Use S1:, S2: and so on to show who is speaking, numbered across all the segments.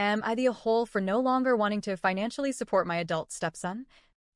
S1: Am I the a-hole for no longer wanting to financially support my adult stepson?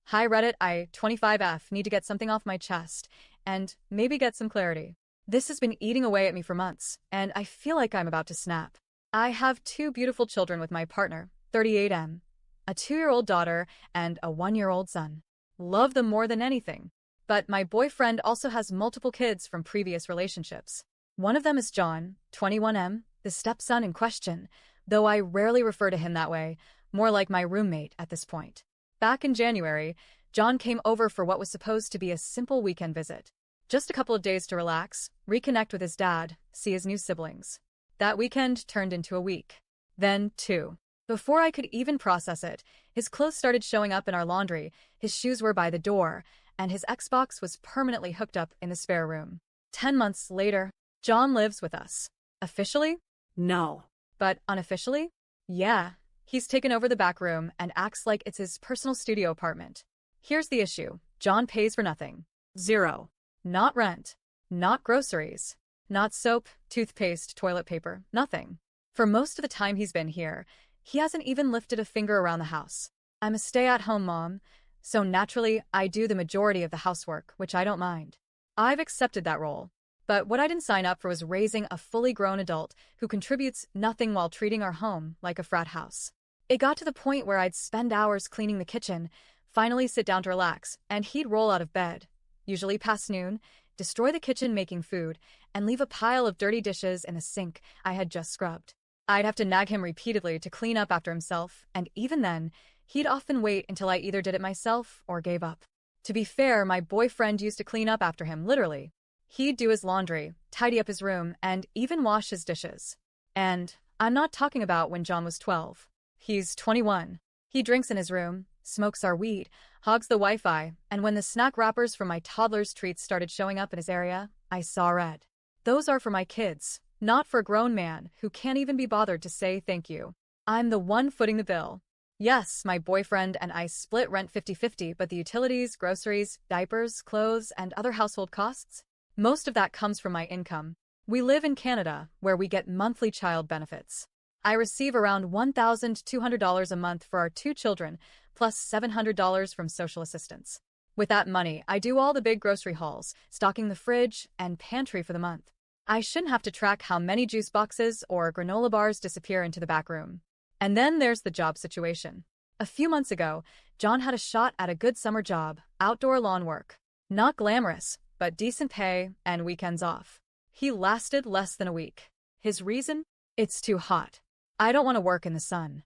S1: Hi Reddit, I, 25F, need to get something off my chest, and maybe get some clarity. This has been eating away at me for months, and I feel like I'm about to snap. I have two beautiful children with my partner, 38M, a 2-year-old daughter and a 1-year-old son. Love them more than anything. But my boyfriend also has multiple kids from previous relationships. One of them is John, 21M, the stepson in question, though I rarely refer to him that way, more like my roommate at this point. Back in January, John came over for what was supposed to be a simple weekend visit. Just a couple of days to relax, reconnect with his dad, see his new siblings. That weekend turned into a week. Then 2. Before I could even process it, his clothes started showing up in our laundry, his shoes were by the door, and his Xbox was permanently hooked up in the spare room. 10 months later, John lives with us. Officially? No. But unofficially? Yeah. He's taken over the back room and acts like it's his personal studio apartment. Here's the issue. John pays for nothing. Zero. Not rent. Not groceries. Not soap, toothpaste, toilet paper. Nothing. For most of the time he's been here, he hasn't even lifted a finger around the house. I'm a stay-at-home mom, so naturally I do the majority of the housework, which I don't mind. I've accepted that role. But what I didn't sign up for was raising a fully grown adult who contributes nothing while treating our home like a frat house. It got to the point where I'd spend hours cleaning the kitchen, finally sit down to relax, and he'd roll out of bed, usually past noon, destroy the kitchen making food, and leave a pile of dirty dishes in the sink I had just scrubbed. I'd have to nag him repeatedly to clean up after himself, and even then, he'd often wait until I either did it myself or gave up. To be fair, my boyfriend used to clean up after him, literally. He'd do his laundry, tidy up his room, and even wash his dishes. And I'm not talking about when John was 12. He's 21. He drinks in his room, smokes our weed, hogs the Wi-Fi, and when the snack wrappers from my toddler's treats started showing up in his area, I saw red. Those are for my kids, not for a grown man who can't even be bothered to say thank you. I'm the one footing the bill. Yes, my boyfriend and I split rent 50-50, but the utilities, groceries, diapers, clothes, and other household costs? Most of that comes from my income. We live in Canada, where we get monthly child benefits. I receive around $1,200 a month for our 2 children, plus $700 from social assistance. With that money, I do all the big grocery hauls, stocking the fridge and pantry for the month. I shouldn't have to track how many juice boxes or granola bars disappear into the back room. And then there's the job situation. A few months ago, John had a shot at a good summer job, outdoor lawn work. Not glamorous, but decent pay and weekends off. He lasted less than a week. His reason? It's too hot. I don't want to work in the sun.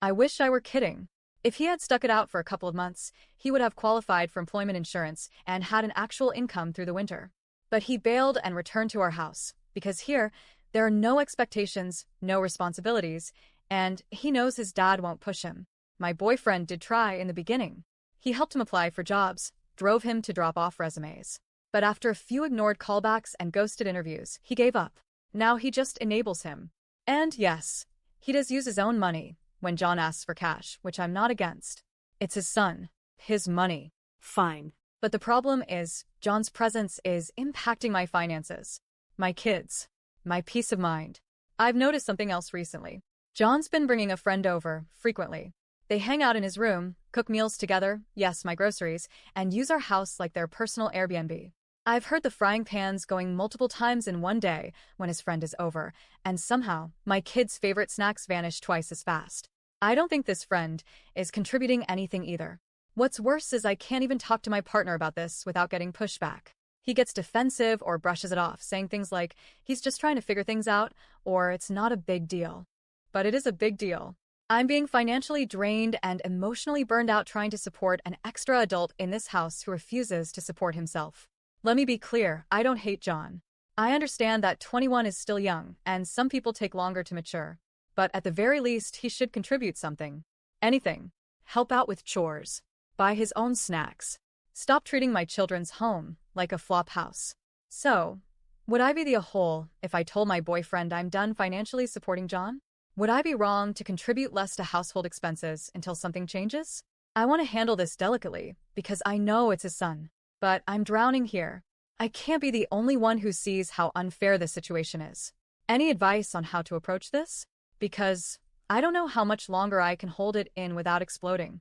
S1: I wish I were kidding. If he had stuck it out for a couple of months, he would have qualified for employment insurance and had an actual income through the winter. But he bailed and returned to our house, because here, there are no expectations, no responsibilities, and he knows his dad won't push him. My boyfriend did try in the beginning. He helped him apply for jobs, drove him to drop off resumes. But after a few ignored callbacks and ghosted interviews, he gave up. Now he just enables him. And yes, he does use his own money when John asks for cash, which I'm not against. It's his son. His money. Fine. But the problem is, John's presence is impacting my finances, my kids, my peace of mind. I've noticed something else recently. John's been bringing a friend over, frequently. They hang out in his room, cook meals together, yes, my groceries, and use our house like their personal Airbnb. I've heard the frying pans going multiple times in one day when his friend is over, and somehow, my kids' favorite snacks vanish twice as fast. I don't think this friend is contributing anything either. What's worse is I can't even talk to my partner about this without getting pushback. He gets defensive or brushes it off, saying things like, he's just trying to figure things out, or it's not a big deal. But it is a big deal. I'm being financially drained and emotionally burned out trying to support an extra adult in this house who refuses to support himself. Let me be clear, I don't hate John. I understand that 21 is still young, and some people take longer to mature. But at the very least, he should contribute something. Anything. Help out with chores. Buy his own snacks. Stop treating my children's home like a flop house. So, would I be the a-hole if I told my boyfriend I'm done financially supporting John? Would I be wrong to contribute less to household expenses until something changes? I want to handle this delicately, because I know it's his son. But I'm drowning here. I can't be the only one who sees how unfair this situation is. Any advice on how to approach this? Because I don't know how much longer I can hold it in without exploding.